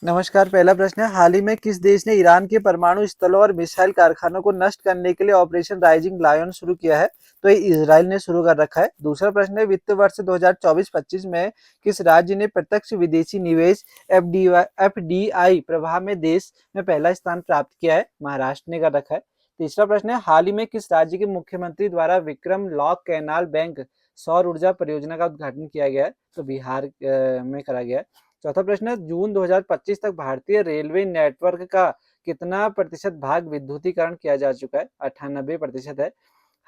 नमस्कार। पहला प्रश्न है, हाल ही में किस देश ने ईरान के परमाणु स्थलों और मिसाइल कारखानों को नष्ट करने के लिए ऑपरेशन राइजिंग लायन शुरू किया है? तो ये इजराइल ने शुरू कर रखा है। दूसरा प्रश्न है, वित्त वर्ष 2024-25 में किस राज्य ने प्रत्यक्ष विदेशी निवेश एफडीआई प्रवाह में देश में पहला स्थान प्राप्त किया है? महाराष्ट्र ने कर रखा है। तीसरा प्रश्न है, हाल ही में किस राज्य के मुख्यमंत्री द्वारा विक्रम लॉक कैनाल बैंक सौर ऊर्जा परियोजना का उद्घाटन किया गया है? तो बिहार में करा गया है। चौथा प्रश्न है, जून 2025 तक भारतीय रेलवे नेटवर्क का कितना प्रतिशत भाग विद्युतीकरण किया जा चुका है? 98% है।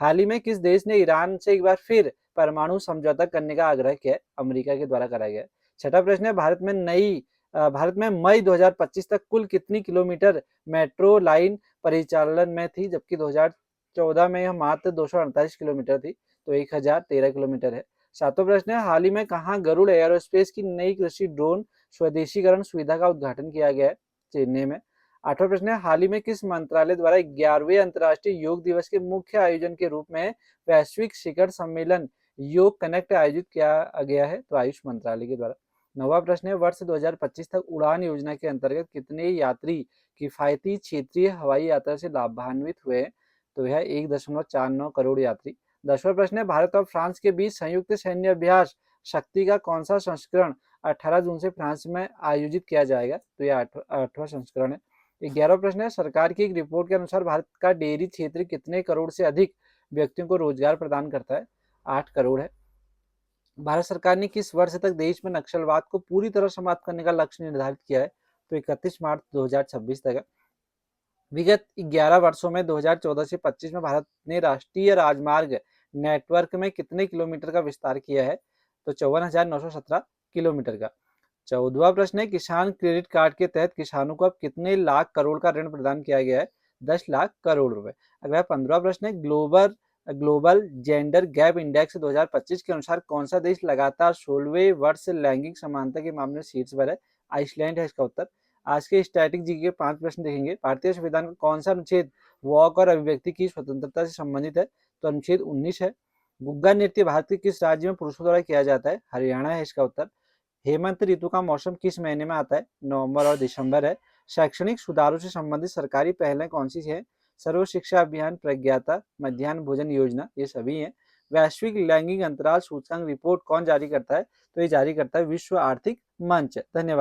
हाल ही में किस देश ने ईरान से एक बार फिर परमाणु समझौता करने का आग्रह किया है? अमेरिका के द्वारा कराया गया है। छठा प्रश्न है, भारत में मई 2025 तक कुल कितनी किलोमीटर मेट्रो लाइन परिचालन में थी, जबकि 2014 में यह मात्र 248 किलोमीटर थी, तो 1013 किलोमीटर है। सातवां प्रश्न है, हाल ही में कहाँ गरुड़ एयरोस्पेस की नई कृषि ड्रोन स्वदेशीकरण सुविधा का उद्घाटन किया गया है? चेन्नई में। आठवां प्रश्न है, हाल ही में किस मंत्रालय द्वारा 11वें अंतर्राष्ट्रीय योग दिवस के मुख्य आयोजन के रूप में वैश्विक शिखर सम्मेलन योग कनेक्ट आयोजित किया गया है? तो आयुष मंत्रालय के द्वारा। नौवां प्रश्न है, वर्ष 2025 तक उड़ान योजना के अंतर्गत कितने यात्री किफायती क्षेत्रीय हवाई यात्रा से लाभान्वित हुए? तो यह 1.49 करोड़ यात्री। 10वां प्रश्न है, भारत और फ्रांस के बीच संयुक्त सैन्य अभ्यास शक्ति का कौन सा संस्करण 18 जून से फ्रांस में आयोजित किया जाएगा? तो यह 8वां संस्करण है। 11वां प्रश्न है, सरकार की एक रिपोर्ट के अनुसार भारत का डेयरी क्षेत्र कितने करोड़ से अधिक व्यक्तियों को रोजगार प्रदान करता है? 8 करोड़ है। भारत सरकार ने किस वर्ष तक देश में नक्सलवाद को पूरी तरह समाप्त करने का लक्ष्य निर्धारित किया है? तो 31 मार्च 2026 तक है। विगत 11 वर्षों में 2014 से 25 में भारत ने राष्ट्रीय राजमार्ग नेटवर्क में कितने किलोमीटर का विस्तार किया है? तो 54,917 किलोमीटर का। 14वां प्रश्न है, किसान क्रेडिट कार्ड के तहत किसानों को अब कितने लाख करोड़ का ऋण प्रदान किया गया है? 10 लाख करोड़ रुपए। अगला 15वां प्रश्न है, global global gender gap index 2025 के अनुसार कौन सा देश लगातार 16वें वर्ष लैंगिक समानता के मामले में शीर्ष पर है? आइसलैंड है इसका उत्तर। आज के स्टैटिक जी के 5 प्रश्न देखेंगे। भारतीय संविधान का कौन सा अनुच्छेद वाक और अभिव्यक्ति की स्वतंत्रता से संबंधित है? तो अनुच्छेद 19 है। गुग्गा नृत्य भारत के किस राज्य में पुरुषों द्वारा किया जाता है? हरियाणा है इसका उत्तर। हेमंत ऋतु का मौसम किस महीने में आता है? नवंबर और दिसंबर है। शैक्षणिक सुधारों से संबंधित सरकारी पहलें कौन सी है? सर्व शिक्षा अभियान, प्रज्ञाता, मध्याह्न भोजन योजना, ये सभी हैं। वैश्विक लैंगिक अंतराल सूचकांक रिपोर्ट कौन जारी करता है? तो ये जारी करता है विश्व आर्थिक मंच। धन्यवाद।